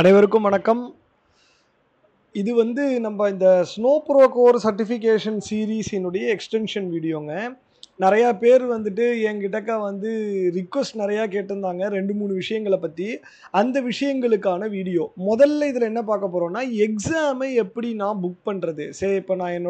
அனைவருக்கும் வணக்கம். இது வந்து நம்ம இந்த ஸ்னோ ப்ரோ கோர் சர்டிஃபிகேஷன் சீரிஸினுடைய எக்ஸ்டென்ஷன் வீடியோங்க. நெறையா பேர் வந்துட்டு என்கிட்டக்க வந்து ரிக்வெஸ்ட் நெறையா கேட்டிருந்தாங்க 2, 3 விஷயங்கள பத்தி. அந்த விஷயங்களுக்கான வீடியோ. முதல்ல இதில என்ன பார்க்க போறோம்னா, எக்ஸாம எப்படி நான் புக் பண்றது? சரி இப்ப நான்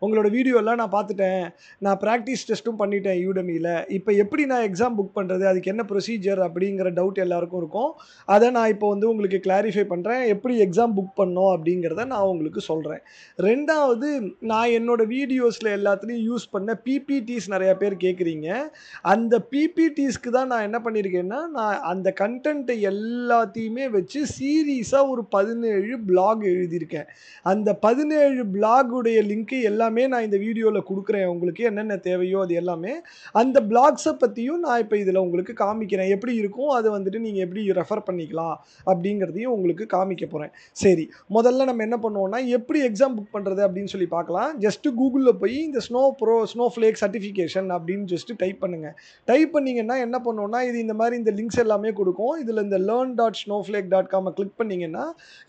உங்களோட வீடியோலாம் நான் பார்த்துட்டேன். நான் பிராக்டிஸ் டெஸ்ட்டும் பண்ணிட்டேன் யூடெமில. இப்ப எப்படி நான் எக்ஸாம் புக் பண்றது? அதுக்கு என்ன ப்ரொசீஜர்? அப்படிங்கிற டவுட் எல்லாருக்கும் இருக்கும். அத நான் இப்போ வந்து உங்களுக்கு கிளாரிஃபை பண்றேன். எப்படி எக்ஸாம் புக் பண்ணணும் அப்படிங்கிறத நான் உங்களுக்கு சொல்றேன். 2வது நான் என்னோட வீடியோஸ்ல எல்லாத்துலயும் யூஸ் பண்ண பிபிடிஸ் நெறைய பேர் கேட்குறீங்க. அந்த பிபிடிஸ்க்கு தான் நான் என்ன பண்ணியிருக்கேன்னா, நான் அந்த கன்டென்ட்ட எல்லாத்தையுமே வச்சு சீரிஸா ஒரு 17 பிளாக் எழுதியிருக்கேன். அந்த 17 பிளாக் உடைய லிங்க் எல்லாமே நான் இந்த வீடியோல குடுக்குறேன் உங்களுக்கு. என்னென்ன தேவையோ அது எல்லாமே. அந்த பிளாக்ஸ பத்தியும் நான் இப்ப இதுல உங்களுக்கு காமிக்கிறேன். எப்படி இருக்கும்? அத வந்துட்டு நீங்க எப்படி ரெஃபர் பண்ணிக்கலாம் அப்படிங்கிறதையும் உங்களுக்கு காமிக்க போறேன். சரி, முதல்ல நம்ம என்ன பண்ணுவோம்னா, எப்படி எக்ஸாம் புக் பண்றது அப்படின்னு சொல்லி பார்க்கலாம். ஜஸ்ட் கூகுள்ல போய் இந்த ஸ்னோஃப்ளேக் சர்டிஃபிகேஷன் அப்படின்னு ஜஸ்ட் டைப் பண்ணுங்க. டைப் பண்ணீங்கன்னா என்ன பண்ணும்னா, இது இந்த மாரி இந்த லிங்க்ஸ் எல்லாமே குடுக்கும். இதுல இந்த learn.snowflake.com கிளிக் பண்ணீங்கன்னா,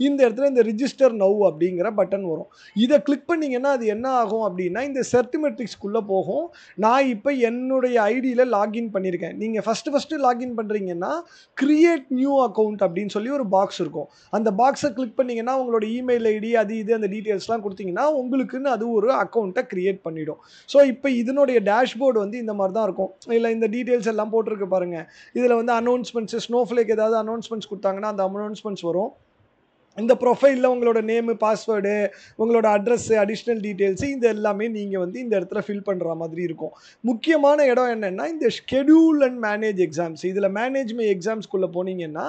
இந்த இடத்துல இந்த ரிஜிஸ்டர் நவ் அப்படிங்கிற பட்டன் வரும். இத கிளிக் பண்ணீங்கன்னா, அது என்ன ஆகும் அப்படின்னா, இந்த செர்டிமெட்ரிக்ஸ்க்குள்ள போகும். நான் இப்ப என்னுடைய ஐடியில லாகின் பண்ணியிருக்கேன். நீங்க ஃபர்ஸ்ட் லாகின் பண்றீங்கன்னா, கிரியேட் நியூ அக்கவுண்ட் அப்படின்னு சொல்லி ஒரு பாக்ஸ் இருக்கும். அந்த பாக்ஸ கிளிக் பண்ணீங்கன்னா, உங்களோட இமெயில் ஐடி அது இது அந்த டீட்டெயில்ஸ்லாம் குடுத்தீங்கன்னா, உங்களுக்குன்னு அது ஒரு அக்கவுண்ட்ட கிரியேட் பண்ணிடும். ஸோ, இப்ப இதனுடைய டேஷ்போர்ட் வந்து இந்த மாரி தான் இருக்கும். இதுல இந்த டீட்டெயில்ஸ் எல்லாம் போட்டிருக்கு பாருங்க. இதுல வந்து அனவுன்ஸ்மென்ட்ஸ் ஸ்னோஃப்ளேக் ஏதாவது அனவுன்ஸ்மென்ட்ஸ் குடுத்தாங்கன்னா, அந்த அனவுன்ஸ்மென்ட்ஸ் வரும். இந்த ப்ரொஃபைல்ல உங்களோட நேமு, பாஸ்வேர்டு, உங்களோட அட்ரஸ், அடிஷனல் டீட்டெயில்ஸ் இது எல்லாமே நீங்க வந்து இந்த இடத்துல ஃபில் பண்ற மாதிரி இருக்கும். முக்கியமான இடம் என்னன்னா, இந்த ஷெட்யூல் அண்ட் மேனேஜ் எக்ஸாம்ஸ். இதுல மேனேஜ் மை எக்ஸாம்ஸ்க்குள்ள போனீங்கன்னா,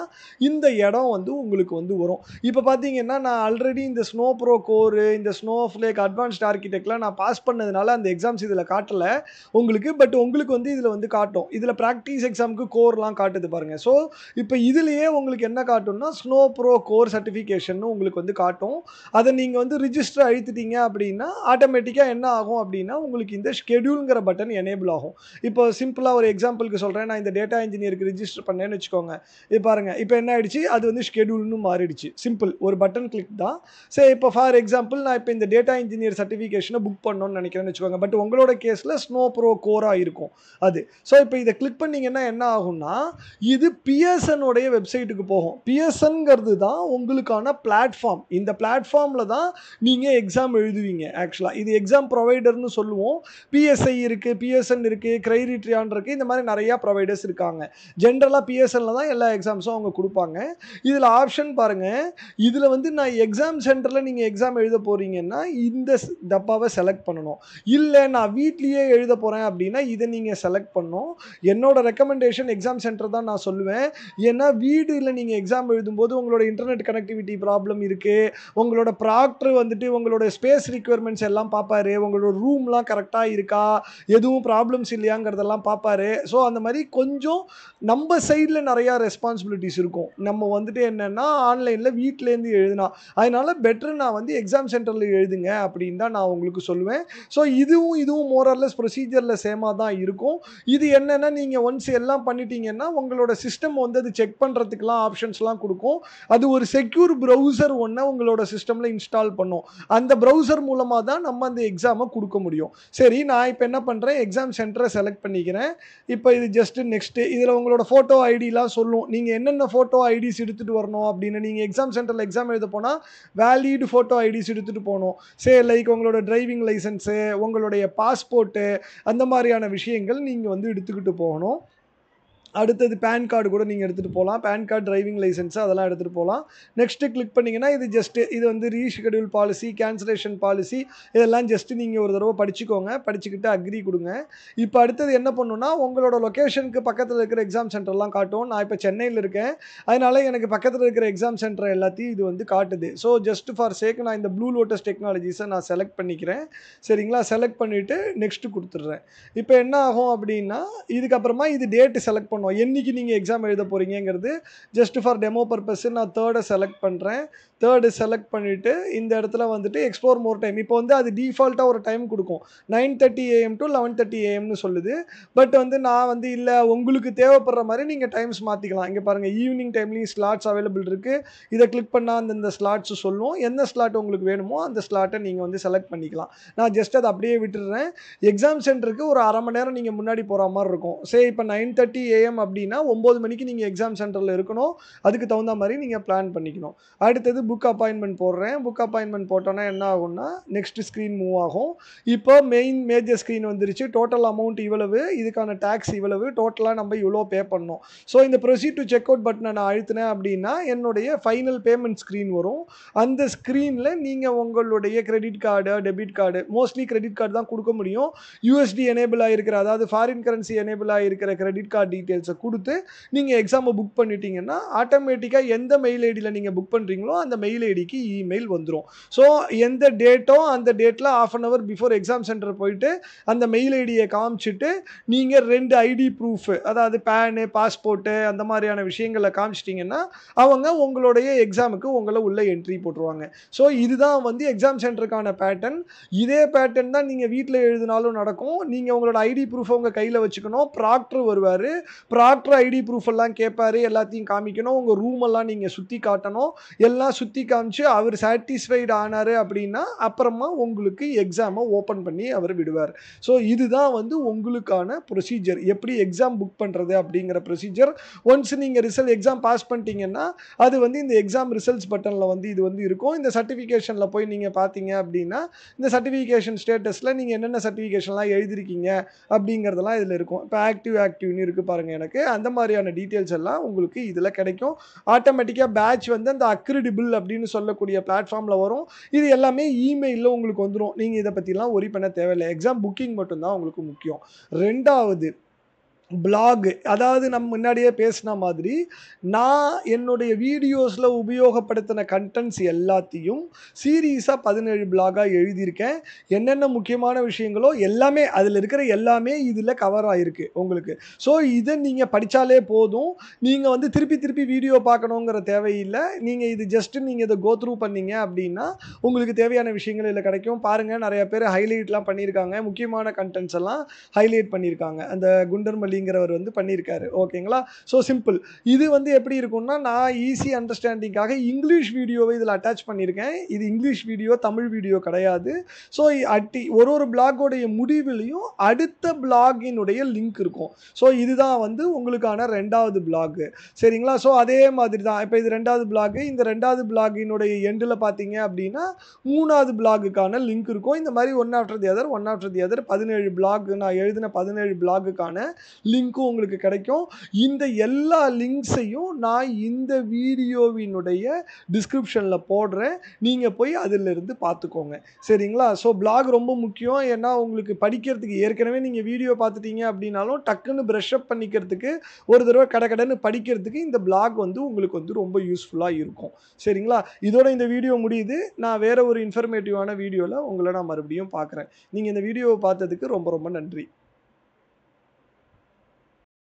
இந்த இடம் வந்து உங்களுக்கு வந்து வரும். இப்ப பார்த்தீங்கன்னா, நான் ஆல்ரெடி இந்த ஸ்னோ ப்ரோ கோர், இந்த ஸ்னோஃப்ளேக் அட்வான்ஸ்ட் ஆர்க்கிடெக்ட்லாம் நான் பாஸ் பண்ணதுனால அந்த எக்ஸாம்ஸ் இதுல காட்டல உங்களுக்கு. பட் உங்களுக்கு வந்து இதுல வந்து காட்டும். இதுல பிராக்டிஸ் எக்ஸாம்க்கு கோர்லாம் காட்டுது பாருங்க. ஸோ, இப்ப இதுலயே உங்களுக்கு என்ன காட்டும்னா, ஸ்னோ ப்ரோ கோர் சர்டிஃபிகேஷன் உங்களுக்கு வந்து காட்டும். அத நீங்க வந்து ரிஜிஸ்டர் அழுத்திட்டீங்க அப்படின்னா, ஆட்டோமேட்டிக்கா என்ன ஆகும் அப்படின்னா, உங்களுக்கு இந்த ஷெட்யூல்ங்கிற பட்டன் எனேபிள் ஆகும். இப்போ சிம்பிளா ஒரு எக்ஸாம்பிள்க்கு சொல்றேன். நான் இந்த டேட்டா இன்ஜினியருக்கு ரிஜிஸ்டர் பண்ணேன்னு வச்சுக்கோங்க. இது பாருங்க. இப்ப என்ன ஆயிடுச்சு? அது வந்து ஷெட்யூல்ன்னு மாறிடுச்சு. சிம்பிள். ஒரு பட்டன் கிளிக் தான். சரி இப்போ ஃபார் எக்ஸாம்பிள் நான் இப்ப இந்த டேட்டா இன்ஜினியர் சர்டிஃபிகேஷன புக் பண்ணணும்னு நினைக்கிறேன்னு வச்சுக்கோங்க. பட் உங்களோட கேஸ்ல ஸ்னோ ப்ரோ கோரா இருக்கும் அது. ஸோ இப்போ இத கிளிக் பண்ணீங்கன்னா என்ன ஆகும்னா, இது பியர்சன் உடைய வெப்சைட்டுக்கு போகும். பியர்சன்ங்கிறது தான் உங்களுக்கான பிளாட்ஃபார்ம். இந்த பிளாட்ஃபார்ம்ல தான் நீங்க எக்ஸாம் எழுதுவீங்க ஆக்சுவலா. இது எக்ஸாம் புரொவைடர்ன்னு சொல்லுவோம். பிஎஸ்ஐ இருக்கு, பியர்சன் இருக்கு, கிரைரிட்ரியான் இருக்கு. இந்த மாதிரி நெறைய புரொவைடர்ஸ் இருக்காங்க. ஜெனரலா பியர்சன்ல தான் எல்லா எக்ஸாம்ஸும் அவங்க குடுப்பாங்க. இதுல ஆப்ஷன் பாருங்க. இதுல வந்து நான் எக்ஸாம் சென்டர்ல நீங்க எக்ஸாம் எழுத போறீங்கன்னா, இந்த டப்பாவ செலக்ட் பண்ணணும். இல்ல நான் வீட்லயே எழுத போறேன் அப்படின்னா, இத நீங்க செலக்ட் பண்ணணும். என்னோட ரெக்கமெண்டேஷன் எக்ஸாம் சென்டர் தான் நான் சொல்லுவேன். ஏன்னா வீடுல நீங்க எக்ஸாம் எழுதும்போது உங்களோட இன்டர்நெட் கனெக்டிவிட்டி ப்ராப்ளம் இருக்கு. உங்களோட ப்ராக்டர் வந்துட்டு உங்களோட ஸ்பேஸ் ரிக்வயர்மெண்ட்ஸ் எல்லாம் பார்ப்பாரு. உங்களோட ரூம்லாம் கரெக்ட்டா இருக்கா? எதுவும் ப்ராப்ளம்ஸ் இல்லையாங்கிறதெல்லாம் பார்ப்பாரு. ஸோ அந்த மாரி கொஞ்சம் நம்ப சைட்ல நெறைய ரெஸ்பான்சிபிலிட்டீஸ் இருக்கும். நம்ம வந்துட்டு என்னன்னா, ஆன்லைன்ல வீட்லேருந்து எழுதலாம். அதனால பெட்டர் நான் வந்து எக்ஸாம் சென்டர்ல எழுதுங்க அப்படின்னு தான் நான் உங்களுக்கு சொல்லுவேன். ஸோ இதுவும் மோர் ஆர் லெஸ் ப்ரொசீஜர்ல சேமா தான் இருக்கும். இது என்னன்னா, நீங்க ஒன்ஸ் எல்லாம் பண்ணிட்டீங்கன்னா, உங்களோட சிஸ்டம் வந்து அது செக் பண்றதுக்குலாம் ஆப்ஷன்ஸ்லாம் குடுக்கும். அது ஒரு செக்யூர் ப்ரௌசர் ஒண்ண உங்களோட சிஸ்டம்ல இன்ஸ்டால் பண்ணும். அந்த ப்ரௌசர் மூலமா தான் நம்ம அந்த எக்ஸாம குடுக்க முடியும். சரி, நான் இப்ப என்ன பண்றேன், எக்ஸாம் சென்டர செலக்ட் பண்ணிக்கிறேன். இப்ப இது ஜஸ்ட் நெக்ஸ்ட். இதுல உங்களோட ஃபோட்டோ ஐடிலாம் சொல்லும். நீங்க என்னென்ன ஃபோட்டோ ஐடிஸ் எடுத்துட்டு வரணும் அப்படின்னு. நீங்க எக்ஸாம் சென்டர்ல எக்ஸாம் எழுத போனா, வேலிட் ஃபோட்டோ ஐடிஸ் எடுத்துட்டு போணும். லைக் உங்களோட டிரைவிங் லைசென்ஸு, உங்களுடைய பாஸ்போர்ட்டு அந்த மாரியான விஷயங்கள் நீங்க வந்து எடுத்துக்கிட்டு போகணும். அடுத்தது பான் கார்டு கூட நீங்க எடுத்துட்டு போலாம். பான் கார்டு, டிரைவிங் லைசென்ஸ் அதெல்லாம் எடுத்துட்டு போலாம். நெக்ஸ்ட் கிளிக் பண்ணீங்கன்னா, இது வந்து ரீஷெட்யூல் பாலிசி, கேன்சலேஷன் பாலிசி இதெல்லாம் ஜஸ்ட் நீங்க ஒரு தடவ படிச்சுக்கோங்க. படிச்சுக்கிட்டு அக்ரி குடுங்க. இப்ப அடுத்தது என்ன பண்ணும்னா, உங்களோட லொகேஷனுக்கு பக்கத்துல இருக்கிற எக்ஸாம் சென்டர்லாம் காட்டும். நான் இப்ப சென்னையில இருக்கேன். அதனால எனக்கு பக்கத்துல இருக்கிற எக்ஸாம் சென்டர் எல்லாத்தையும் இது வந்து காட்டுது. ஸோ ஜஸ்ட் ஃபார் சேக் நான் இந்த ப்ளூ லோட்டஸ் டெக்னாலஜிஸ நான் செலக்ட் பண்ணிக்கிறேன். சரிங்களா? செலக்ட் பண்ணிட்டு நெக்ஸ்ட் குடுத்துடுறேன். இப்ப என்ன ஆகும் அப்படின்னா, இதுக்கப்புறமா இது டேட் செலக்ட் பண்ணணும். பண்ணோம். என்னைக்கு நீங்கள் எக்ஸாம் எழுத போகிறீங்கிறது ஜஸ்ட் ஃபார் டெமோ பர்பஸ் நான் 3 செலக்ட் பண்ணுறேன். 3 செலக்ட் பண்ணிவிட்டு இந்த இடத்துல வந்துட்டு எக்ஸ்ப்ளோர் மோர் டைம். இப்போ வந்து அது டிஃபால்ட்டாக ஒரு டைம் கொடுக்கும். 9:30 AM to 11:30 AMனு சொல்லுது. பட் வந்து நான் வந்து இல்லை உங்களுக்கு தேவைப்படுற மாதிரி நீங்கள் டைம்ஸ் மாற்றிக்கலாம். இங்கே பாருங்கள் ஈவினிங் டைம்லேயும் ஸ்லாட்ஸ் அவைலபிள் இருக்குது. இதை கிளிக் பண்ணால் அந்தந்த ஸ்லாட்ஸ் சொல்லும். எந்த ஸ்லாட் உங்களுக்கு வேணுமோ அந்த ஸ்லாட்டை நீங்கள் வந்து செலக்ட் பண்ணிக்கலாம். நான் ஜஸ்ட் அதை அப்படியே விட்டுடுறேன். எக்ஸாம் சென்டருக்கு ஒரு அரை மணி நேரம் நீங்கள் முன்னாடி போகிற மாதிரி இருக்கும். சரி இப்போ 9:30 AM அப்படின்னா 9 மணிக்கு நீங்கள் எக்ஸாம் சென்டரில் இருக்கணும். அதுக்கு தகுந்த மாதிரி நீங்கள் பிளான் பண்ணிக்கணும். அடுத்தது புக் அப்பாயின்மெண்ட் போடுறேன். புக் அப்பாயின்மெண்ட் போட்டோன்னா என்ன ஆகும்னா நெக்ஸ்ட் ஸ்க்ரீன் மூவ் ஆகும். இப்போ மேஜர் ஸ்க்ரீன் வந்துருச்சு. டோட்டல் அமௌண்ட் இவ்வளவு, இதுக்கான டேக்ஸ் இவ்வளவு, டோட்டலாக நம்ம இவ்வளோ பே பண்ணோம். ஸோ இந்த ப்ரொசீட் டு செக் அவுட் பட்டனை நான் அழுத்தினேன் அப்படின்னா என்னுடைய ஃபைனல் பேமெண்ட் ஸ்க்ரீன் வரும். அந்த ஸ்க்ரீனில் நீங்கள் உங்களுடைய credit card, debit card, mostly credit card தான் கொடுக்க முடியும். யூஎஸ்டி எனேபிள் ஆகிருக்கிற, அதாவது ஃபாரின் கரன்சி எனேபிள் ஆகிருக்கிற கிரெடிட் கார்டு டீட்டெயில்ஸை கொடுத்து நீங்கள் எக்ஸாமை புக் பண்ணிட்டீங்கன்னா ஆட்டோமேட்டிக்காக எந்த மெயில் ஐடியில் நீங்கள் புக் பண்ணுறீங்களோ அந்த மெயில் ஐடிக்கு இமெயில் வந்துடும். ஸோ எந்த டேட்டோ அந்த டேட்டில் ½ an hour before exam centre போயிட்டு அந்த மெயில் ஐடியை காமிச்சிட்டு நீங்கள் 2 ஐடி ப்ரூஃப், அதாவது பேனு, பாஸ்போர்ட்டு அந்த மாதிரியான விஷயங்களை காமிச்சிட்டிங்கன்னா அவங்க உங்களுடைய எக்ஸாமுக்கு உங்களை உள்ள என்ட்ரி போட்டுருவாங்க. ஸோ இதுதான் வந்து எக்ஸாம் சென்டருக்கான பேட்டர்ன். இதே பேட்டர்ன் தான் நீங்கள் வீட்டில் எழுதினாலும் நடக்கும். நீங்கள் உங்களோட ஐடி ப்ரூஃபை உங்கள் கையில் வச்சுக்கணும். ப்ராக்டர் வருவார். ப்ராக்டர் ஐடி ப்ரூஃப் எல்லாம் கேட்பாரு. எல்லாத்தையும் காமிக்கணும். உங்கள் ரூம் எல்லாம் நீங்கள் சுற்றி காட்டணும். எல்லாம் சுற்றி காமிச்சு அவர் சாட்டிஸ்ஃபைடு ஆனார் அப்படின்னா அப்புறமா உங்களுக்கு எக்ஸாமை ஓப்பன் பண்ணி அவர் விடுவார். ஸோ இதுதான் வந்து உங்களுக்கான ப்ரொசீஜர். எப்படி எக்ஸாம் புக் பண்ணுறது அப்படிங்கிற ப்ரொசீஜர். ஒன்ஸ் நீங்கள் எக்ஸாம் பாஸ் பண்ணிட்டீங்கன்னா அது வந்து இந்த எக்ஸாம் ரிசல்ட்ஸ் பட்டனில் வந்து இது வந்து இருக்கும். இந்த சர்டிஃபிகேஷனில் போய் நீங்கள் பார்த்தீங்க அப்படின்னா இந்த சர்டிஃபிகேஷன் ஸ்டேட்டஸில் நீங்கள் என்னென்ன சர்டிஃபிகேஷன்லாம் எழுதிருக்கீங்க அப்படிங்கிறதெல்லாம் இதில் இருக்கும். இப்போ ஆக்டிவ்னு இருக்குது பாருங்கள். எனக்கு அந்த மாதிரியான டீட்டெயில்ஸ் எல்லாம் உங்களுக்கு இதில் கிடைக்கும். ஆட்டோமேட்டிக்காக பேட்ச் வந்து அந்த அக்ரிடிபிள் அப்படின்னு சொல்லக்கூடிய பிளாட்ஃபார்மில் வரும். இது எல்லாமே இமெயிலில் உங்களுக்கு வந்துடும். நீங்கள் இதை பற்றிலாம் ஒரி பண்ண தேவையில்லை. எக்ஸாம் புக்கிங் மட்டும்தான் உங்களுக்கு முக்கியம். ரெண்டாவது பிளாக், அதாவது நம்ம முன்னாடியே பேசின மாதிரி நான் என்னுடைய வீடியோஸில் உபயோகப்படுத்தின கண்டென்ட்ஸ் எல்லாத்தையும் சீரீஸாக 17 பிளாகாக எழுதியிருக்கேன். என்னென்ன முக்கியமான விஷயங்களோ எல்லாமே அதில் இருக்கிற எல்லாமே இதில் கவர் ஆகிருக்கு உங்களுக்கு. ஸோ இதை நீங்கள் படித்தாலே போதும். நீங்கள் வந்து திருப்பி வீடியோ பார்க்கணுங்கிற தேவையில்லை. நீங்கள் இது ஜஸ்ட்டு நீங்கள் இதை கோ த்ரூ பண்ணீங்க அப்படின்னா உங்களுக்கு தேவையான விஷயங்கள் இதில் கிடைக்கும். பாருங்கள், நிறைய பேர் ஹைலைட்லாம் பண்ணியிருக்காங்க. முக்கியமான கண்டென்ட்ஸ் எல்லாம் ஹைலைட் பண்ணியிருக்காங்க. அந்த குண்டர்மல்லி வந்து பண்ணியிருக்காரு. ஓகேங்களா? So simple. இது வந்து எப்படி இருக்கும்னா நான் ஈஸி அண்டர்ஸ்டாண்டிங்காக இங்கிலீஷ் வீடியோவை இதில் அட்டாச் பண்ணியிருக்கேன். இது இங்கிலீஷ் வீடியோ, தமிழ் வீடியோ கிடையாது. ஸோ ஒரு பிளாகோடைய முடிவிலையும் அடுத்த பிளாகினுடைய லிங்க் இருக்கும். ஸோ இதுதான் வந்து உங்களுக்கான 2வது பிளாக். சரிங்களா? ஸோ அதே மாதிரி தான் இப்போ இது 2வது பிளாக். இந்த 2வது பிளாகினுடைய எண்டில் பார்த்தீங்க அப்படின்னா 3வது பிளாகுக்கான லிங்க் இருக்கும். இந்த மாதிரி one after the other 17 block, நான் எழுதின 17 பிளாகுக்கான லிங்க்கும் உங்களுக்கு கிடைக்கும். இந்த எல்லா லிங்க்ஸையும் நான் இந்த வீடியோவினுடைய டிஸ்கிரிப்ஷனில் போடுறேன். நீங்கள் போய் அதிலிருந்து பார்த்துக்கோங்க. சரிங்களா? ஸோ பிளாக் ரொம்ப முக்கியம். ஏன்னா உங்களுக்கு படிக்கிறதுக்கு ஏற்கனவே நீங்கள் வீடியோ பார்த்துட்டீங்க அப்படின்னாலும் டக்குன்னு ப்ரஷ் அப் பண்ணிக்கிறதுக்கு ஒரு தடவை கடன்னு படிக்கிறதுக்கு இந்த பிளாக் வந்து உங்களுக்கு வந்து ரொம்ப யூஸ்ஃபுல்லாக இருக்கும். சரிங்களா? இதோட இந்த வீடியோ முடியுது. நான் வேற ஒரு இன்ஃபர்மேட்டிவான வீடியோவில் உங்களை நான் மறுபடியும் பார்க்குறேன். நீங்கள் இந்த வீடியோவை பார்த்ததுக்கு ரொம்ப நன்றி.